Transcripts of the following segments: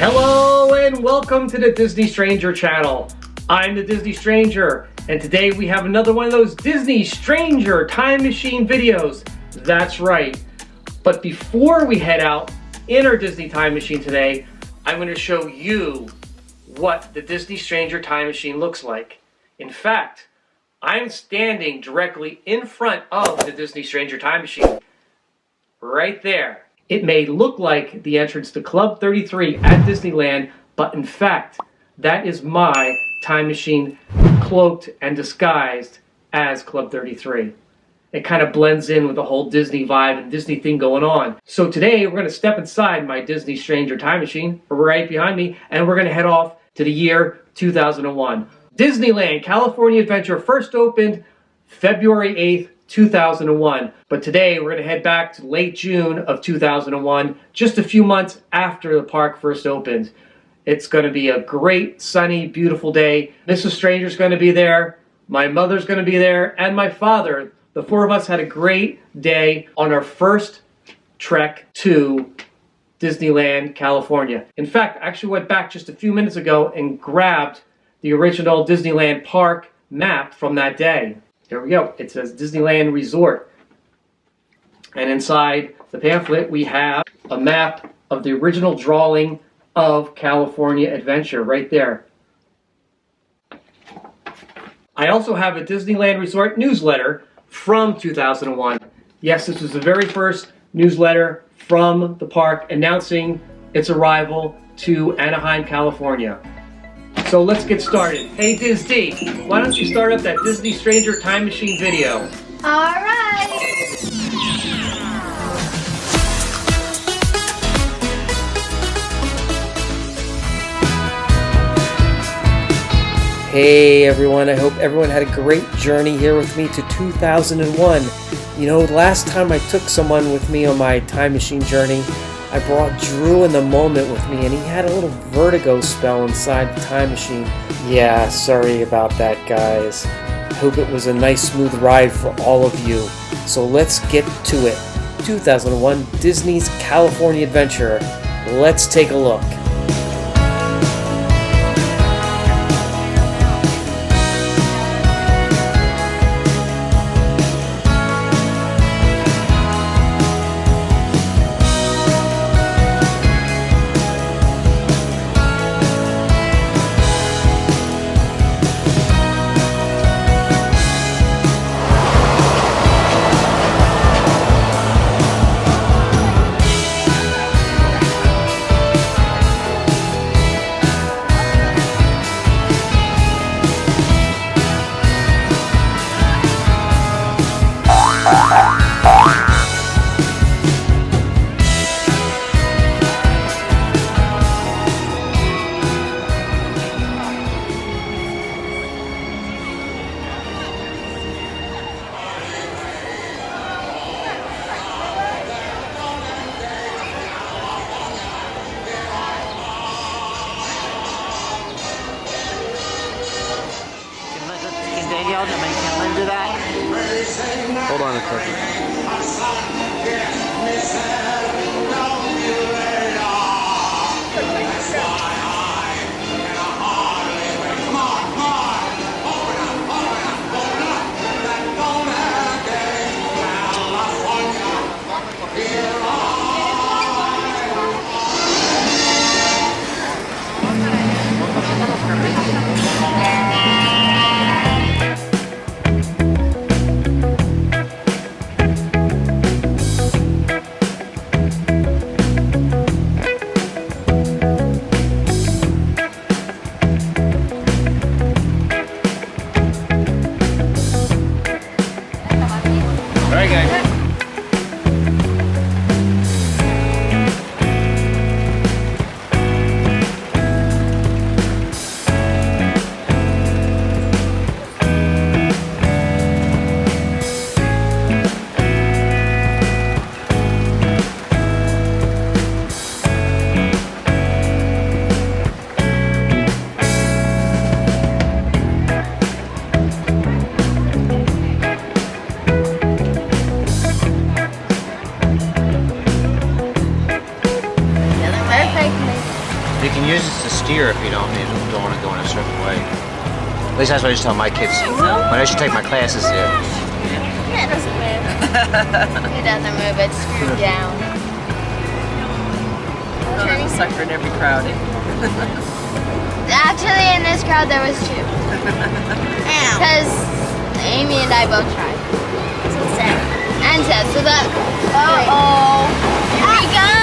Hello and welcome to the Disney Stranger channel. I'm the Disney Stranger, and today we have another one of those Disney Stranger time machine videos. That's right. But before we head out in our Disney time machine today, I'm going to show you what the Disney Stranger time machine looks like. In fact, I'm standing directly in front of the Disney Stranger time machine. Right there. It may look like the entrance to Club 33 at Disneyland, but in fact, that is my time machine cloaked and disguised as Club 33. It kind of blends in with the whole Disney vibe and Disney thing going on. So today, we're going to step inside my Disney Stranger time machine right behind me, and we're going to head off to the year 2001. Disneyland California Adventure first opened February 8th, 2001. But today we're going to head back to late June of 2001, just a few months after the park first opened. It's going to be a great, sunny, beautiful day. Mrs. Stranger's going to be there, my mother's going to be there, and my father. The four of us had a great day on our first trek to Disneyland, California. In fact, I actually went back just a few minutes ago and grabbed the original Disneyland park map from that day. Here we go. It says Disneyland Resort. And inside the pamphlet, we have a map of the original drawing of California Adventure right there. I also have a Disneyland Resort newsletter from 2001. Yes, this was the very first newsletter from the park announcing its arrival to Anaheim, California. So let's get started. Hey Disney, why don't you start up that Disney Stranger time machine video? All right. Hey everyone, I hope everyone had a great journey here with me to 2001. You know, last time I took someone with me on my time machine journey, I brought Drew in the moment with me and he had a little vertigo spell inside the time machine. Yeah, sorry about that guys. I hope it was a nice smooth ride for all of you. So let's get to it. 2001 Disney's California Adventure. Let's take a look. Hold on a second. You can use it to steer if you don't want to go in a certain way. At least that's what I used to tell my kids when I should take my classes there. Yeah, it doesn't move. It doesn't move, it's screwed down. Oh, there's a sucker in every crowd. Actually, in this crowd, there was two. Because Amy and I both tried. So Seth. And Seth, so that... Uh-oh. Here we go.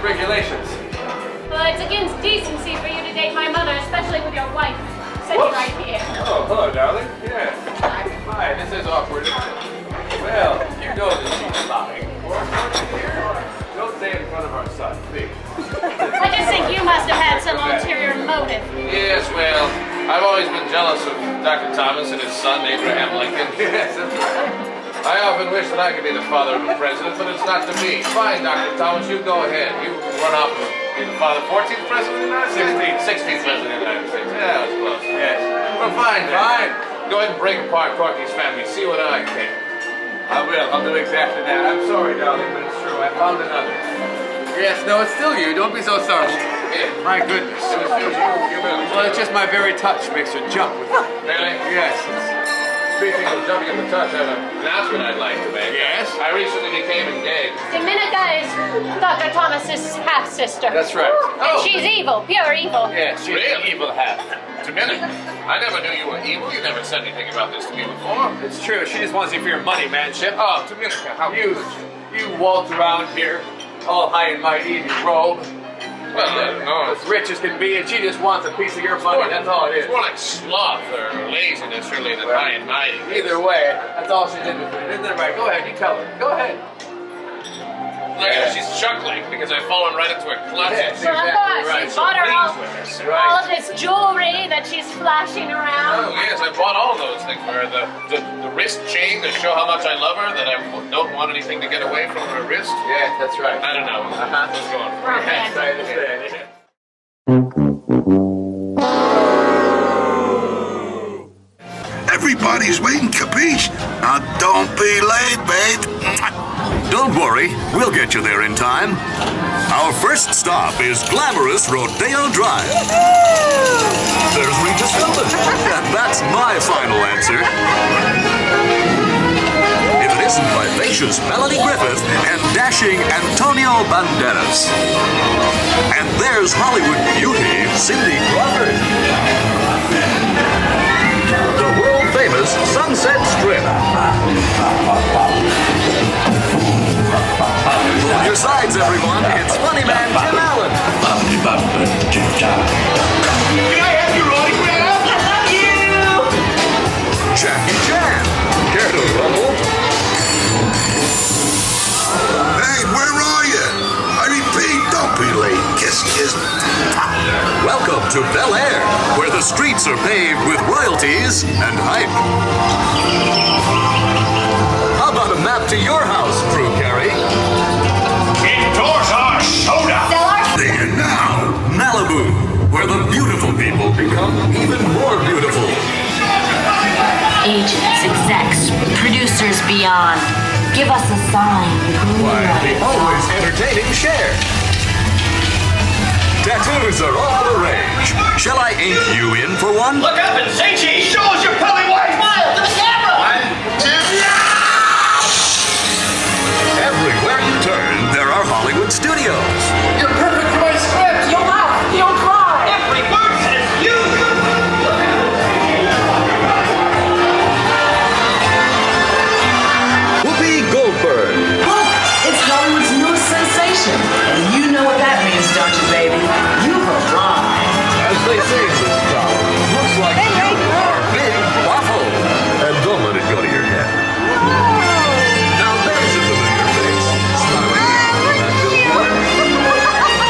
Regulations. Well, it's against decency for you to date my mother, especially with your wife sitting right here. Oh, hello, darling. Yes. Hi, this is awkward, isn't it? Well, you know that she's lying. Don't say it in front of our son, please. I just think you must have had some ulterior motive. Yes, well, I've always been jealous of Dr. Thomas and his son, Abraham Lincoln. Yes, that's right. I often wish that I could be the father of a president, but it's not to be. Fine, Dr. Thomas, you go ahead. You run off and be the father, 14th president of the United States? 16th president of the United States. Yeah, that was close. Yes. Well, fine, then. Fine. Go ahead and break apart Corky's family. See what I can. I will. I'll do exactly that. I'm sorry, darling, but it's true. I found another. Yes, no, it's still you. Don't be so sorry. Yeah. My goodness. It was you really. Well, it's just my very touch makes her jump. Really? Yes. Speaking of jumping at the touch, I have an announcement I'd like to make. Yes? I recently became engaged. Dominica is Dr. Thomas's half-sister. That's right. And she's evil, pure evil. Yes, she's Really? the evil half. Dominica, I never knew you were evil. You never said anything about this to me before. It's true. She just wants you for your money, manship. Oh, Dominica, how You waltz around here, all high and mighty in your robe. Well, no, As rich as can be, and she just wants a piece of your money. That's all it is. It's more like sloth or laziness, really, than high and mighty. Either way, that's all she's interested in. Isn't it right? Go ahead, you tell her. Go ahead. Look at her, she's chuckling because I've fallen right into her clutches. Yes. Grandpa, Exactly right. she bought her all, Pleased with us. all of this jewelry that she's flashing around. Oh, yes, I bought all those things for her. The wrist chain to show how much I love her, that I don't want anything to get away from her wrist. Yeah, that's right. I don't know. What's going on? Yes, I understand. Everybody's waiting, capiche? Now don't be late, babe. Don't worry, we'll get you there in time. Our first stop is glamorous Rodeo Drive. There's Regis Philbin. And that's my final answer. If it isn't vivacious Melanie Griffith and dashing Antonio Banderas. And there's Hollywood beauty Cindy Crawford. The world-famous Sunset Strip. Hold your sides, everyone. It's Funny Man Tim Allen. Can I have your autograph? I love you! Jackie Chan. Care to rumble? Hey, where are you? I repeat, don't be late. Kiss, kiss. Welcome to Bel Air, where the streets are paved with royalties and hype. How about a map to your house, Drew Carey? Endorse our soda! There now! Malibu, where the beautiful people become even more beautiful. Agents, execs, producers beyond. Give us a sign. Why, the always entertaining Cher. Tattoos are all the rage. Shall I ink you in for one? Look up and say cheese. Show us your pearly white. Smile to the camera. 1, 2, Everywhere you turn, there are Hollywood studios. You're perfect for my script. You don't laugh. You don't cry. Every word says you. Whoopi Goldberg. Look, it's Hollywood's newest sensation. And you know what that means, don't you, baby? You've arrived. As they say in this town, looks like you are Big Waffle. And don't let it go to your head. Now there's a familiar face. Smiling at that billboard.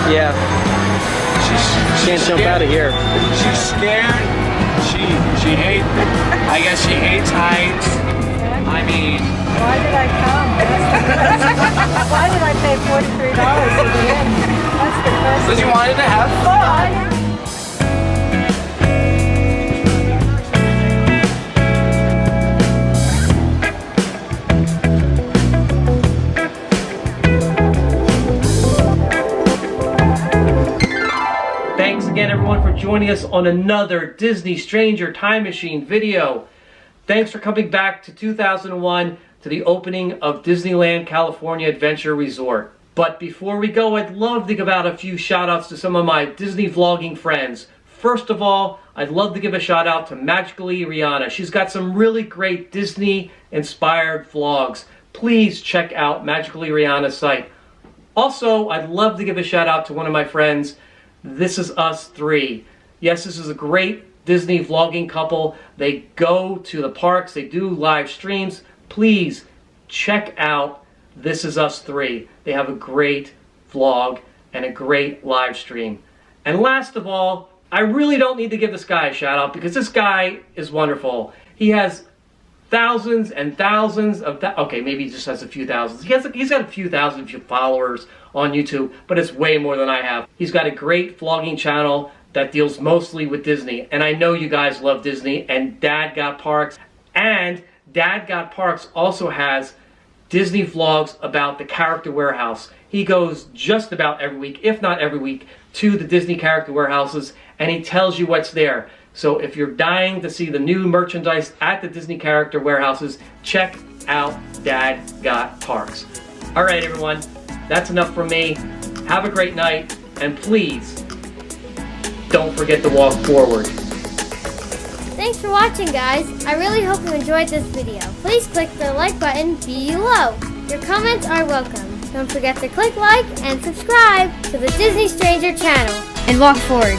Yeah. She can't jump out of here. She's scared. She hates. I guess she hates heights. I mean, Why did I come? Why did I pay $43 to get in? That's the question. because you wanted to have fun. Thanks again, everyone, for joining us on another Disney Stranger Time Machine video. Thanks for coming back to 2001 to the opening of Disneyland California Adventure Resort. But before we go, I'd love to give out a few shout outs to some of my Disney vlogging friends. First of all, I'd love to give a shout out to Magically Rihanna. She's got some really great Disney inspired vlogs. Please check out Magically Rihanna's site. Also, I'd love to give a shout out to one of my friends, This Is Us 3. Yes, this is a great Disney vlogging couple. They go to the parks, they do live streams. Please check out This Is Us 3. They have a great vlog and a great live stream. And last of all, I really don't need to give this guy a shout out because this guy is wonderful. He has thousands and thousands of okay, maybe he just has a few thousands. He's got a few thousand followers on YouTube, but it's way more than I have. He's got a great vlogging channel that deals mostly with Disney, and I know you guys love Disney and Dad Got Parks, and Dad Got Parks also has Disney vlogs about the character warehouse. He goes just about every week, if not every week, to the Disney character warehouses, and he tells you what's there. So if you're dying to see the new merchandise at the Disney character warehouses, check out Dad Got Parks. All right, everyone, that's enough from me. Have a great night, and please, don't forget to walk forward. Thanks for watching, guys. I really hope you enjoyed this video. Please click the like button below. Your comments are welcome. Don't forget to click like and subscribe to the Disney Stranger channel. And walk forward.